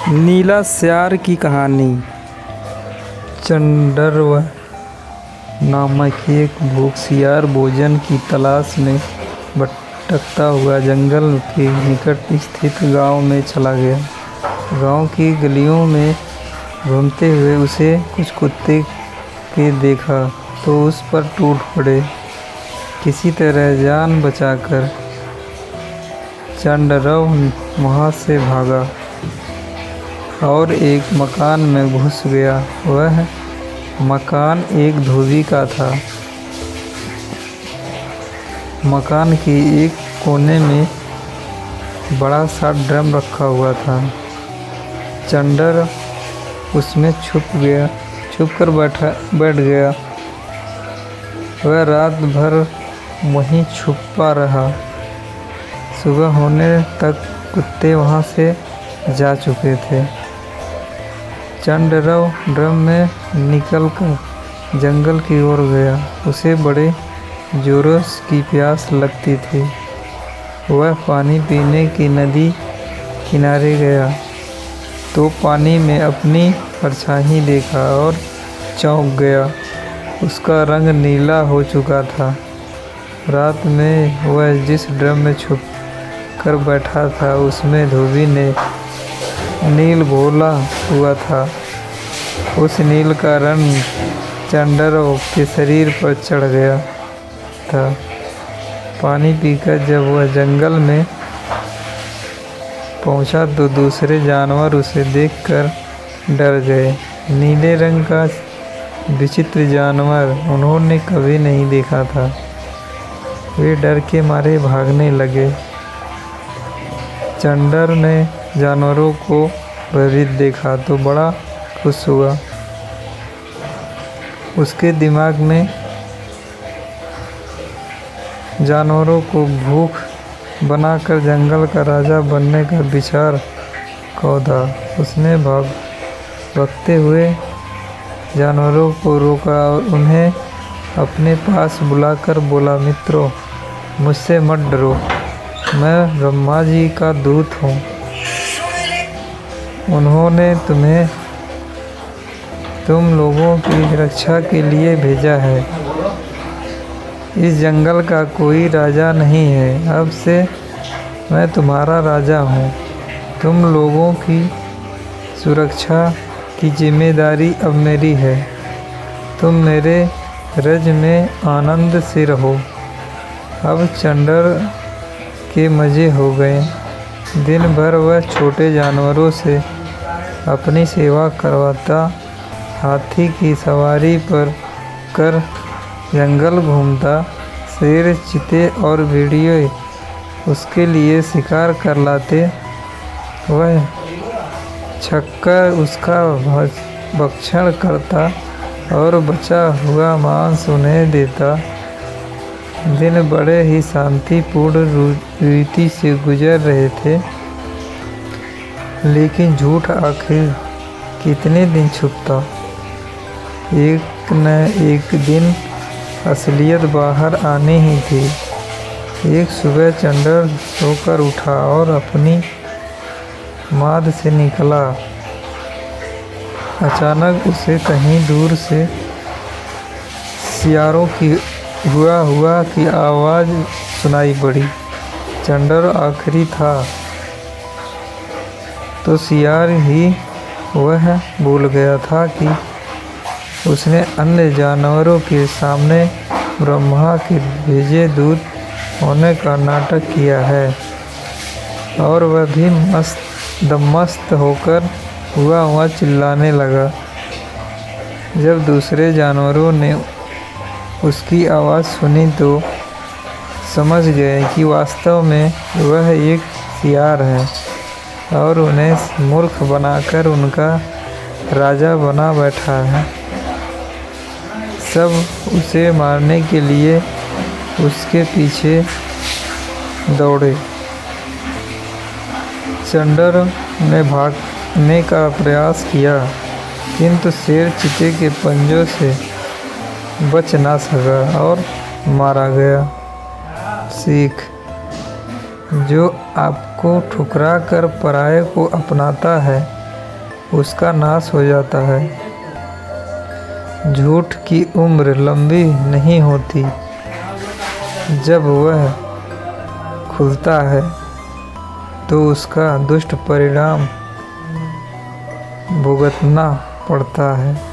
नीला सियार की कहानी। चंडरव नामक एक भूखशियार भोजन की तलाश में भटकता हुआ जंगल के निकट स्थित गांव में चला गया। गांव की गलियों में घूमते हुए उसे कुछ कुत्ते के देखा तो उस पर टूट पड़े। किसी तरह जान बचाकर चंडरव वहां से भागा और एक मकान में घुस गया। वह मकान एक धोबी का था। मकान के एक कोने में बड़ा सा ड्रम रखा हुआ था। चंडर उसमें छुप कर बैठ गया। वह रात भर वहीं छुपा रहा। सुबह होने तक कुत्ते वहां से जा चुके थे। चंडरव ड्रम में निकलकर जंगल की ओर गया। उसे बड़े जोरों की प्यास लगती थी। वह पानी पीने की नदी किनारे गया तो पानी में अपनी परछाई देखा और चौंक गया। उसका रंग नीला हो चुका था। रात में वह जिस ड्रम में छुप कर बैठा था उसमें धोबी ने नील घोला हुआ था। उस नील का रंग चंडरव के शरीर पर चढ़ गया था। पानी पीकर जब वह जंगल में पहुंचा तो दूसरे जानवर उसे देखकर डर गए। नीले रंग का विचित्र जानवर उन्होंने कभी नहीं देखा था। वे डर के मारे भागने लगे। चंडर ने जानवरों को भयभीत देखा तो बड़ा खुश हुआ। उसके दिमाग में जानवरों को भूख बनाकर जंगल का राजा बनने का विचार कौंधा। उसने भागते हुए जानवरों को रोका और उन्हें अपने पास बुलाकर बोला, मित्रों, मुझसे मत डरो, मैं ब्रह्मा जी का दूत हूँ। उन्होंने तुम्हें तुम लोगों की रक्षा के लिए भेजा है। इस जंगल का कोई राजा नहीं है। अब से मैं तुम्हारा राजा हूँ। तुम लोगों की सुरक्षा की जिम्मेदारी अब मेरी है। तुम मेरे रज में आनंद से रहो। अब चंडर के मज़े हो गए। दिन भर वह छोटे जानवरों से अपनी सेवा करवाता, हाथी की सवारी पर कर जंगल घूमता, शेर, चीते और भेड़िए उसके लिए शिकार कर लाते। वह छक्कर उसका भक्षण करता और बचा हुआ मांस उन्हें देता। दिन बड़े ही शांतिपूर्ण रीति से गुजर रहे थे। लेकिन झूठ आखिर कितने दिन छुपता। एक न एक दिन असलियत बाहर आनी ही थी। एक सुबह चंडर सोकर उठा और अपनी माद से निकला। अचानक उसे कहीं दूर से सियारों की हुआ की आवाज़ सुनाई पड़ी। चंडर आखिरी था तो सियार ही वह भूल गया था कि उसने अन्य जानवरों के सामने ब्रह्मा के भेजे दूत होने का नाटक किया है। और वह भी मस्त होकर हुआ चिल्लाने लगा। जब दूसरे जानवरों ने उसकी आवाज़ सुनी तो समझ गए कि वास्तव में वह एक सियार है और उन्हें मूर्ख बनाकर उनका राजा बना बैठा है। सब उसे मारने के लिए उसके पीछे दौड़े। चंडर ने भागने का प्रयास किया किंतु शेर चीते के पंजों से बच ना सका और मारा गया। सीख: जो आपको ठुकरा कर पराये को अपनाता है उसका नाश हो जाता है। झूठ की उम्र लंबी नहीं होती, जब वह खुलता है तो उसका दुष्ट परिणाम भुगतना पड़ता है।